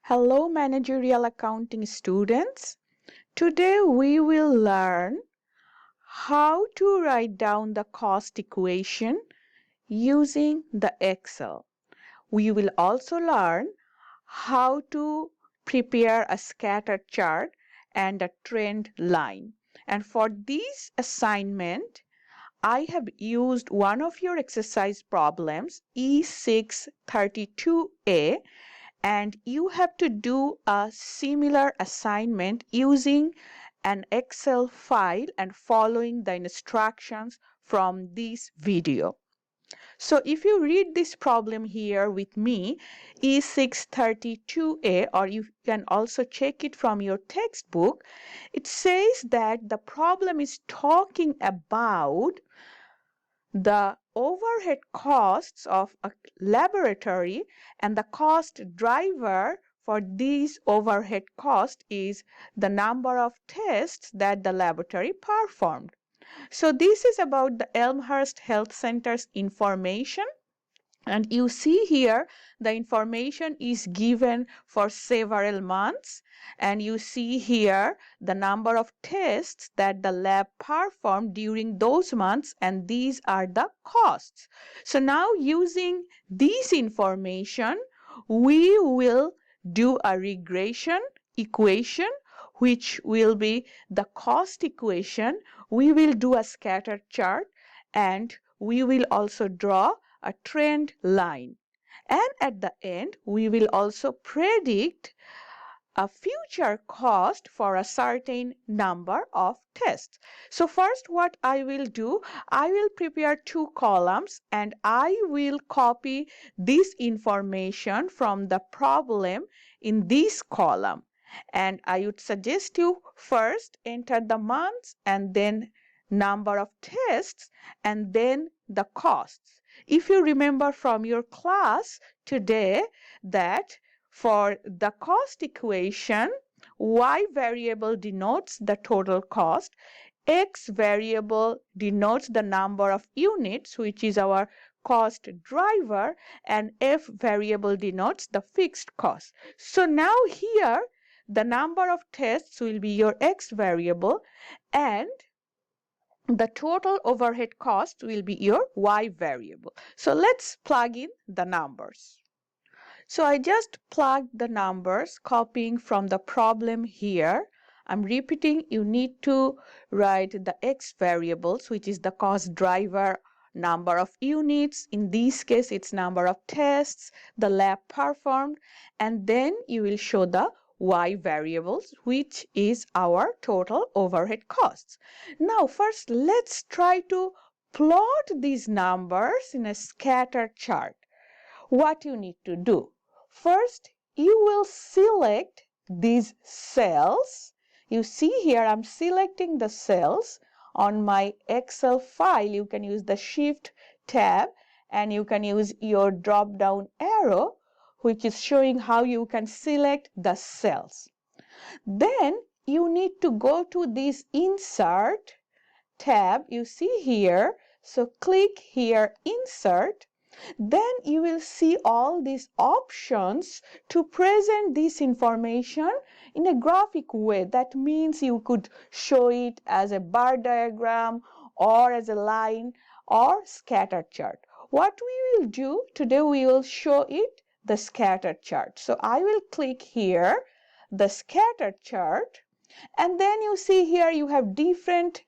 Hello, managerial accounting students. Today we will learn how to write down the cost equation using the Excel. We will also learn how to prepare a scatter chart and a trend line. And for this assignment, I have used one of your exercise problems, E632A, and you have to do a similar assignment using an Excel file and following the instructions from this video. So if you read this problem here with me, E632A, or you can also check it from your textbook, it says that the problem is talking about the overhead costs of a laboratory, and the cost driver for these overhead costs is the number of tests that the laboratory performed. So this is about the Elmhurst Health Center's information. And you see here the information is given for several months, and you see here the number of tests that the lab performed during those months, and these are the costs. So now using this information, we will do a regression equation, which will be the cost equation. We will do a scatter chart, and we will also draw a trend line. And at the end, we will also predict a future cost for a certain number of tests. So first what I will do, I will prepare two columns and I will copy this information from the problem in this column. And I would suggest you first enter the months and then number of tests and then the costs. If you remember from your class today that for the cost equation, y variable denotes the total cost, x variable denotes the number of units, which is our cost driver, and f variable denotes the fixed cost. So now here the number of tests will be your x variable and the total overhead cost will be your y variable. So let's plug in the numbers. So I just plugged the numbers, copying from the problem here. I'm repeating, you need to write the x variables, which is the cost driver, number of units. In this case, it's number of tests the lab performed, and then you will show the y variables, which is our total overhead costs. Now, first, let's try to plot these numbers in a scatter chart. What you need to do? First, you will select these cells. You see here, I'm selecting the cells on my Excel file. You can use the Shift tab and you can use your drop down arrow, which is showing how you can select the cells. Then you need to go to this Insert tab. You see here, so click here, Insert. Then you will see all these options to present this information in a graphic way. That means you could show it as a bar diagram or as a line or scatter chart. What we will do today, we will show it the scatter chart. So I will click here the scatter chart, and then you see here you have different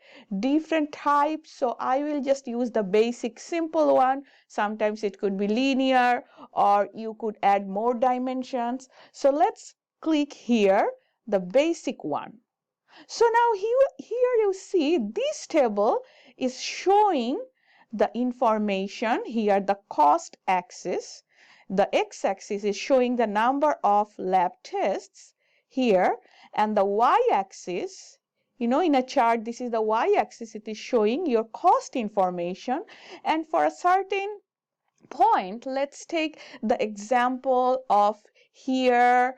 types. So I will just use the basic simple one. Sometimes it could be linear or you could add more dimensions. So let's click here the basic one. So now here you see this table is showing the information. Here the cost axis, the x-axis is showing the number of lab tests here, and the y-axis, in a chart, this is the y-axis, it is showing your cost information. And for a certain point, let's take the example of here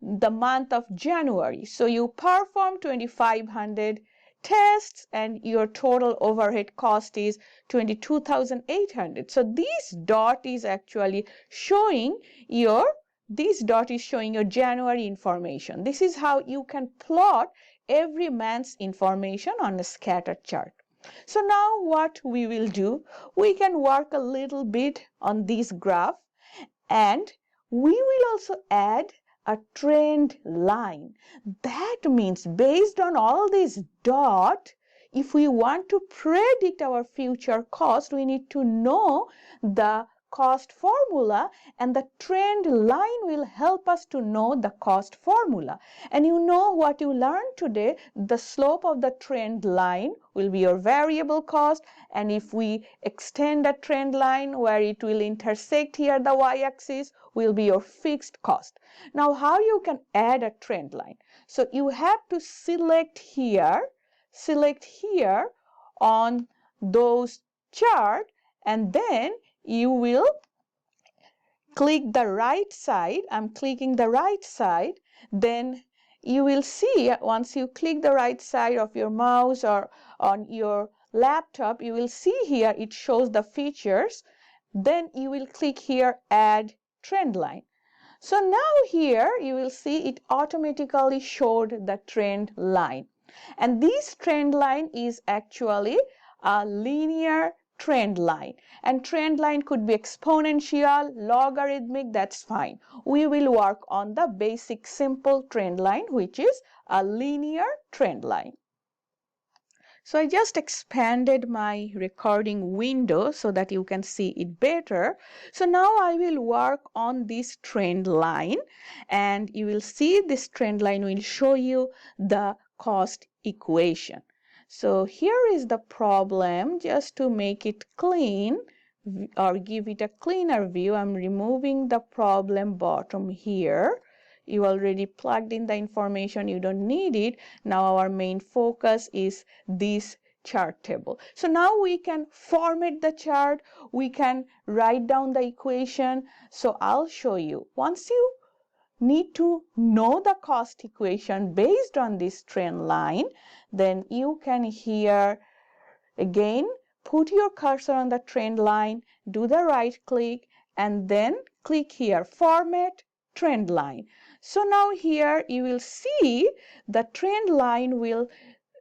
the month of January. So you perform 2,500 tests and your total overhead cost is 22,800. So this dot is actually showing your this dot is showing your January information. This is how you can plot every month's information on a scatter chart. So now what we will do, we can work a little bit on this graph, and we will also add a trend line. That means based on all these dots, if we want to predict our future cost, we need to know the cost formula, and the trend line will help us to know the cost formula. And you know what you learned today, the slope of the trend line will be your variable cost, and if we extend a trend line where it will intersect here the y-axis will be your fixed cost. Now how you can add a trend line? So you have to select here on those chart, and then you will click the right side. I'm clicking the right side. Then you will see, once you click the right side of your mouse or on your laptop, you will see here it shows the features. Then you will click here, add trend line. So now here you will see it automatically showed the trend line. And this trend line is actually a linear trend line. And trend line could be exponential, logarithmic, that's fine. We will work on the basic simple trend line, which is a linear trend line. So I just expanded my recording window so that you can see it better. So now I will work on this trend line, and you will see this trend line will show you the cost equation. So here is the problem. Just to make it clean or give it a cleaner view, I'm removing the problem bottom here. You already plugged in the information, you don't need it. Now our main focus is this chart table. So now we can format the chart, we can write down the equation. So I'll show you. Once you need to know the cost equation based on this trend line, then you can here again put your cursor on the trend line, do the right click, and then click here, format trend line. So now here you will see the trend line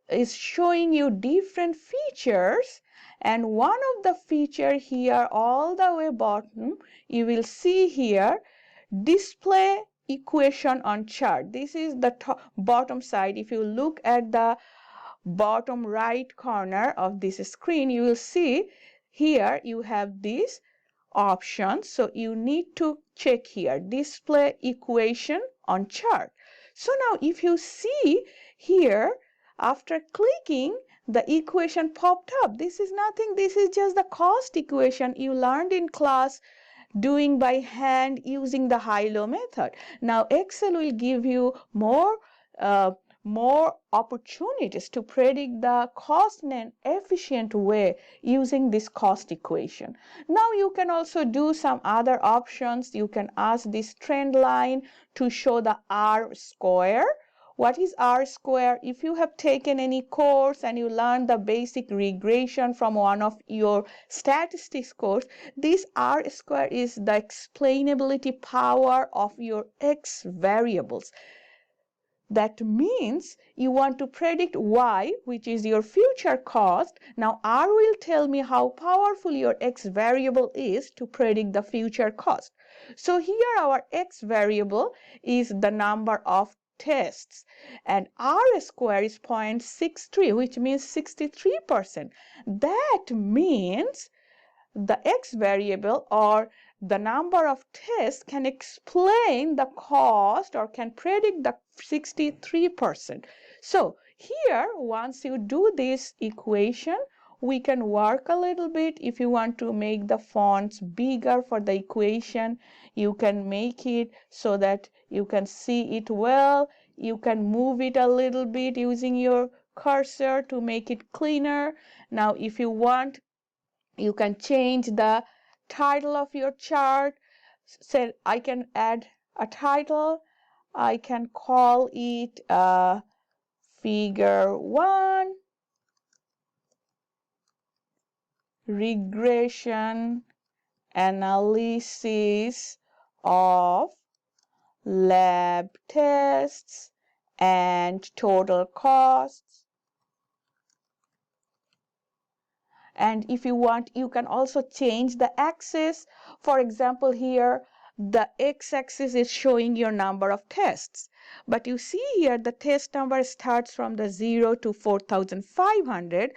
is showing you different features, and one of the feature here all the way bottom, you will see here display equation on chart. This is the bottom side. If you look at the bottom right corner of this screen, you will see here you have this option. So you need to check here, display equation on chart. So now if you see here, after clicking, the equation popped up. This is nothing, this is just the cost equation you learned in class doing by hand using the high-low method. Now Excel will give you more opportunities to predict the cost in an efficient way using this cost equation. Now you can also do some other options. You can ask this trend line to show the R square. What is R square? If you have taken any course and you learned the basic regression from one of your statistics course, this R square is the explainability power of your X variables. That means you want to predict Y, which is your future cost. Now R will tell me how powerful your X variable is to predict the future cost. So here our X variable is the number of tests, and R square is 0.63, which means 63%. That means the X variable or the number of tests can explain the cost or can predict the 63%. So here, once you do this equation, we can work a little bit. If you want to make the fonts bigger for the equation, you can make it so that you can see it well. You can move it a little bit using your cursor to make it cleaner. Now, if you want, you can change the title of your chart. Say I can add a title. I can call it Figure 1 Regression Analysis of lab tests, and total costs. And if you want, you can also change the axis. For example, here the x-axis is showing your number of tests. But you see here the test number starts from the 0 to 4,500.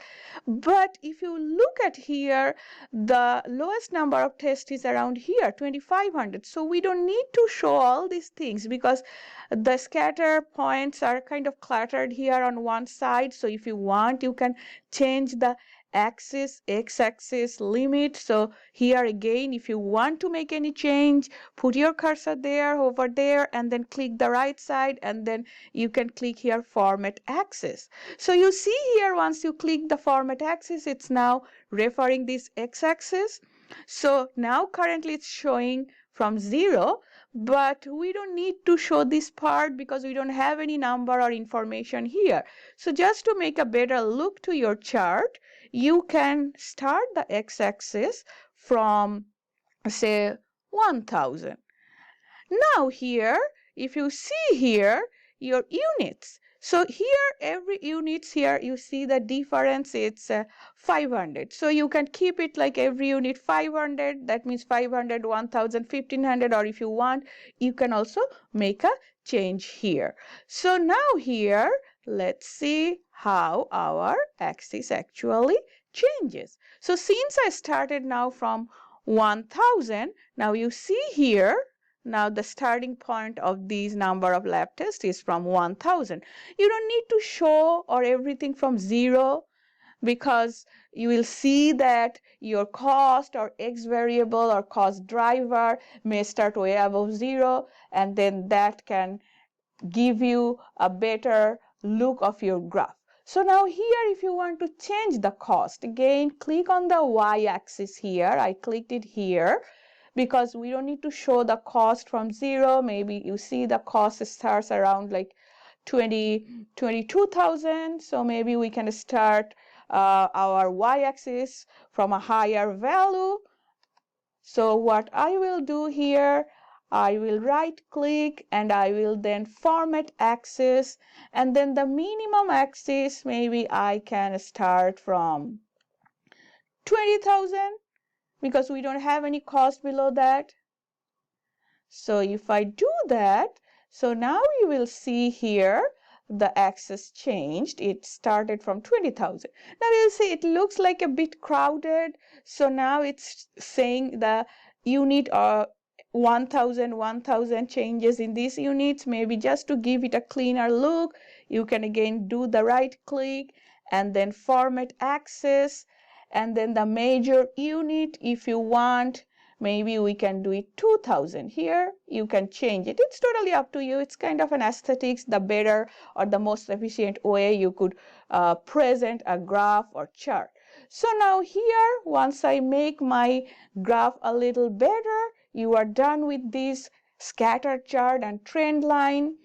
But if you look at here, the lowest number of tests is around here, 2,500. So we don't need to show all these things because the scatter points are kind of cluttered here on one side. So if you want, you can change the axis, x-axis, limit. So here again, if you want to make any change, put your cursor there, over there, and then click the right side, and then you can click here format axis. So you see here, once you click the format axis, it's now referring this x-axis. So now currently it's showing from 0, but we don't need to show this part because we don't have any number or information here. So just to make a better look to your chart, you can start the x-axis from, say, 1,000. Now here, if you see here your units, so here every units here you see the difference, it's 500. So you can keep it like every unit 500, that means 500, 1,000, 1,500, or if you want, you can also make a change here. So now here, let's see how our axis actually changes. So since I started now from 1,000, now you see here, now the starting point of these number of lab tests is from 1,000. You don't need to show or everything from 0 because you will see that your cost or x variable or cost driver may start way above 0, and then that can give you a better look of your graph. So now here, if you want to change the cost, again click on the y-axis here. I clicked it here because we don't need to show the cost from 0. Maybe you see the cost starts around like 22,000. So maybe we can start our y-axis from a higher value. So what I will do here, I will right click and I will then format axis, and then the minimum axis, maybe I can start from 20,000 because we don't have any cost below that. So if I do that, so now you will see here the axis changed. It started from 20,000. Now you'll see it looks like a bit crowded. So now it's saying the unit 1,000, 1,000 changes in these units. Maybe just to give it a cleaner look, you can again do the right click and then format axis, and then the major unit, if you want, maybe we can do it 2,000 here. You can change it. It's totally up to you. It's kind of an aesthetics, the better or the most efficient way you could present a graph or chart. So now here, once I make my graph a little better, you are done with this scatter chart and trend line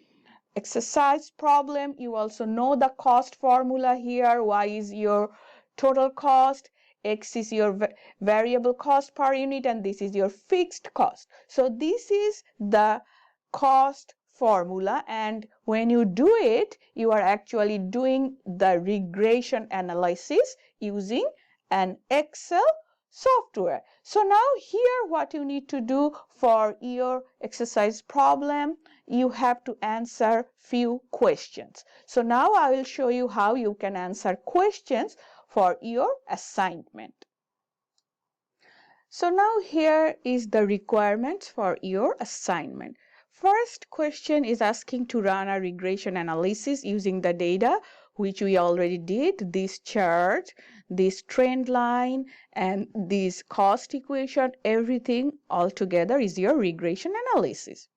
exercise problem. You also know the cost formula here. Y is your total cost, X is your variable cost per unit, and this is your fixed cost. So this is the cost formula, and when you do it, you are actually doing the regression analysis using an Excel software. So now here what you need to do for your exercise problem, you have to answer few questions. So now I will show you how you can answer questions for your assignment. So now here is the requirements for your assignment. First question is asking to run a regression analysis using the data which we already did, this chart, this trend line, and this cost equation. Everything all together is your regression analysis.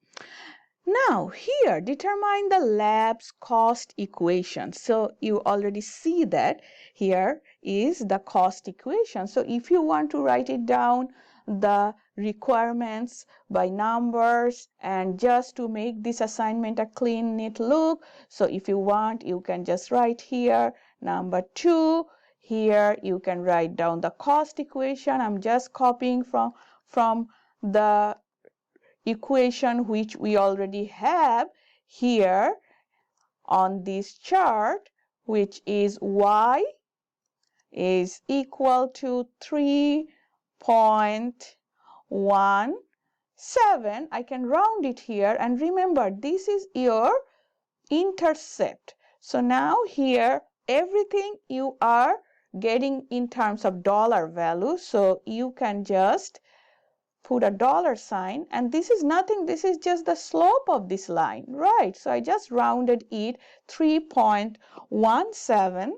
Now here, determine the lab's cost equation. So you already see that here is the cost equation. So if you want to write it down, the requirements by numbers, and just to make this assignment a clean, neat look, so if you want, you can just write here number 2. Here you can write down the cost equation. I'm just copying from the equation which we already have here on this chart, which is y is equal to 3.17. I can round it here, and remember this is your intercept. So now here everything you are getting in terms of dollar value, so you can just put a dollar sign, and this is nothing, this is just the slope of this line, right? So I just rounded it 3.17.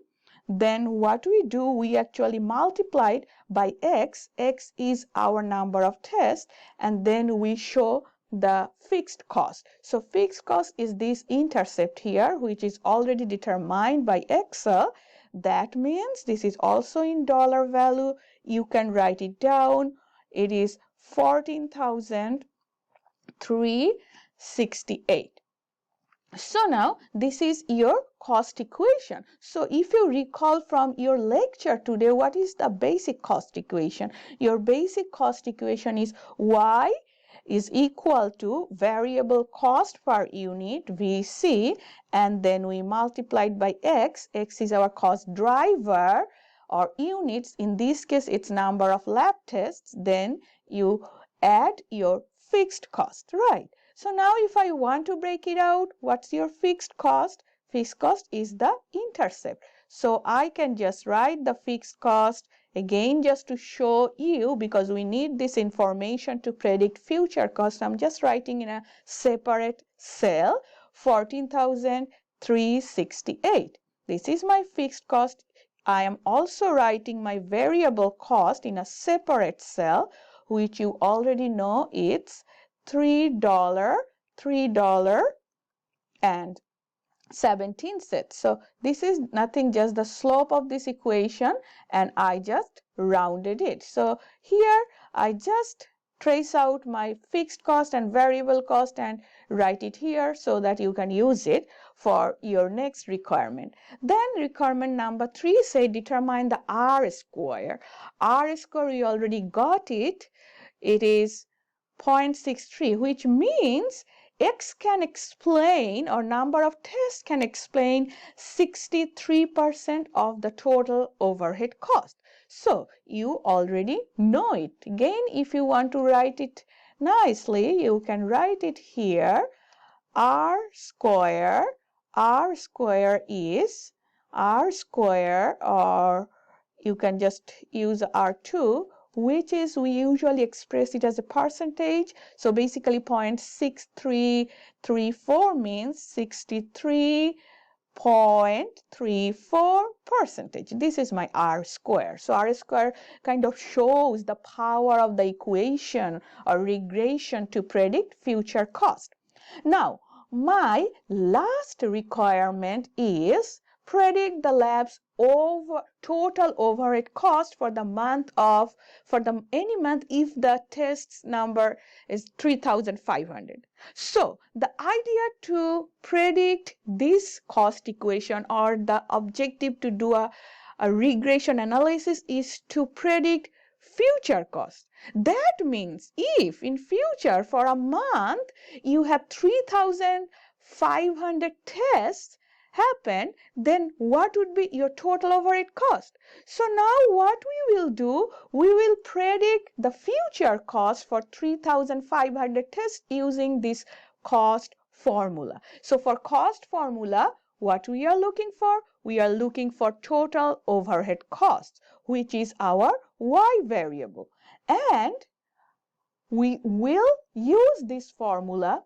Then what we do, we actually multiplied by x. X is our number of tests, and then we show the fixed cost. So fixed cost is this intercept here, which is already determined by Excel. That means this is also in dollar value. You can write it down. It is 14,368. So now this is your cost equation. So if you recall from your lecture today, what is the basic cost equation? Your basic cost equation is y is equal to variable cost per unit, VC, and then we multiplied by x. X is our cost driver or units. In this case, it's number of lab tests. Then you add your fixed cost, right? So now if I want to break it out, what's your fixed cost? Fixed cost is the intercept. So I can just write the fixed cost again just to show you, because we need this information to predict future costs. I'm just writing in a separate cell 14,368. This is my fixed cost. I am also writing my variable cost in a separate cell, which you already know it's $3 and 17 cents. So this is nothing, just the slope of this equation, and I just rounded it. So here I just trace out my fixed cost and variable cost and write it here so that you can use it for your next requirement. Then requirement number 3 say determine the R square. R square, we already got it. It is 0.63, which means X can explain, or number of tests can explain 63% of the total overhead cost. So you already know it. Again, if you want to write it nicely, you can write it here. R square is R square, or you can just use R2, which is, we usually express it as a percentage. So basically 0.6334 means 63.34%. This is my R square. So R square kind of shows the power of the equation or regression to predict future cost. Now, my last requirement is predict the lab's total overhead cost for the month of, any month if the test's number is 3,500. So the idea to predict this cost equation, or the objective to do a regression analysis, is to predict future cost. That means if in future for a month you have 3,500 tests happen, then what would be your total overhead cost? So now what we will do, we will predict the future cost for 3,500 tests using this cost formula. So for cost formula, what we are looking for? We are looking for total overhead costs, which is our y variable. And we will use this formula,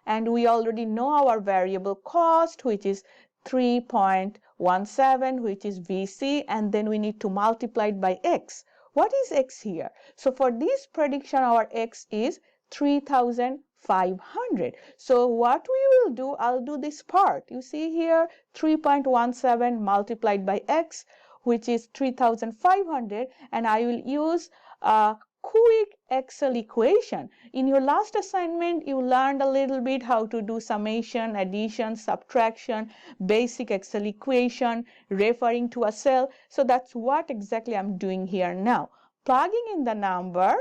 and we already know our variable cost, which is 3.17, which is VC, and then we need to multiply it by X. What is X here? So for this prediction, our X is 3,500. So what we will do, I'll do this part. You see here, 3.17 multiplied by X, which is 3,500, and I will use a quick Excel equation. In your last assignment, you learned a little bit how to do summation, addition, subtraction, basic Excel equation, referring to a cell. So that's what exactly I'm doing here now, plugging in the number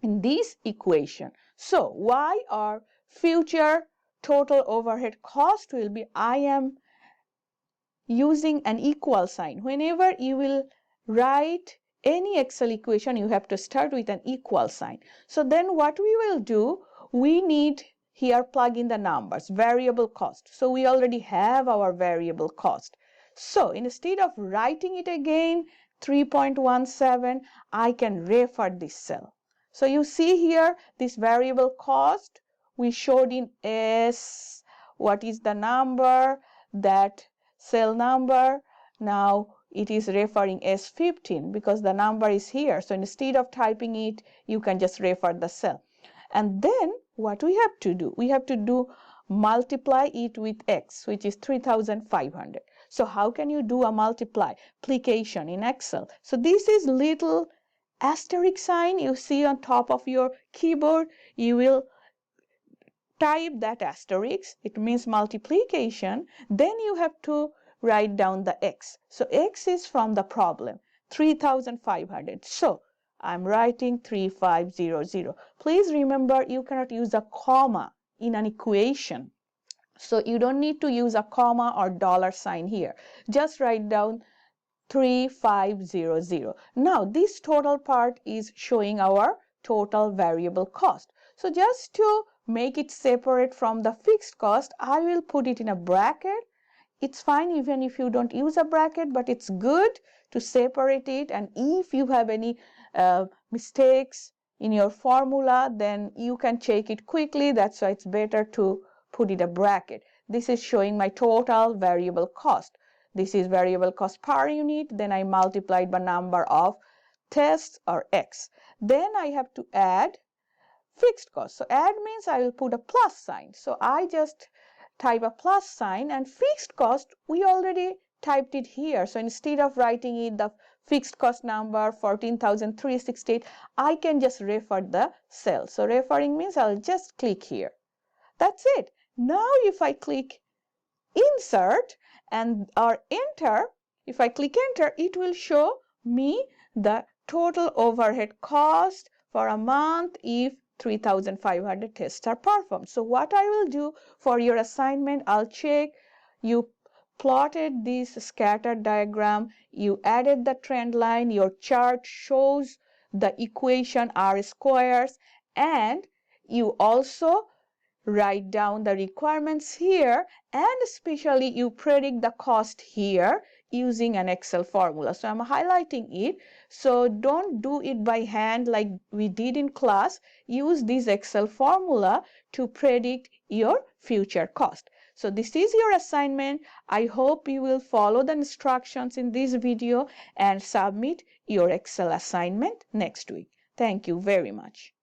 in this equation. So why our future total overhead cost will be, I am using an equal sign. Whenever you will write any Excel equation, you have to start with an equal sign. So then what we will do, we need here plug in the numbers, variable cost. So we already have our variable cost. So instead of writing it again, 3.17, I can refer this cell. So you see here, this variable cost, we showed in S, what is the number, that cell number. Now it is referring as 15 because the number is here. So instead of typing it, you can just refer the cell. And then what we have to do? We have to do multiply it with X, which is 3,500. So how can you do a multiplication in Excel? So this is little asterisk sign you see on top of your keyboard. You will type that asterisk, it means multiplication, then you have to write down the X. So X is from the problem, 3,500. So I'm writing 3500. Please remember, you cannot use a comma in an equation. So you don't need to use a comma or dollar sign here. Just write down 3500. Now this total part is showing our total variable cost. So just to make it separate from the fixed cost, I will put it in a bracket. It's fine even if you don't use a bracket, but it's good to separate it. And if you have any mistakes in your formula, then you can check it quickly. That's why it's better to put it a bracket. This is showing my total variable cost. This is variable cost per unit. Then I multiplied by number of tests, or X. Then I have to add fixed cost. So add means I will put a plus sign. So I just type a plus sign, and fixed cost, we already typed it here. So instead of writing it the fixed cost number 14,368, I can just refer the cell. So referring means I'll just click here. That's it. Now if I click insert and or enter, if I click enter, it will show me the total overhead cost for a month if 3,500 tests are performed. So what I will do for your assignment, I'll check you plotted this scatter diagram, you added the trend line, your chart shows the equation R squares, and you also write down the requirements here, and especially you predict the cost here using an Excel formula. So I'm highlighting it. So don't do it by hand like we did in class. Use this Excel formula to predict your future cost. So this is your assignment. I hope you will follow the instructions in this video and submit your Excel assignment next week. Thank you very much.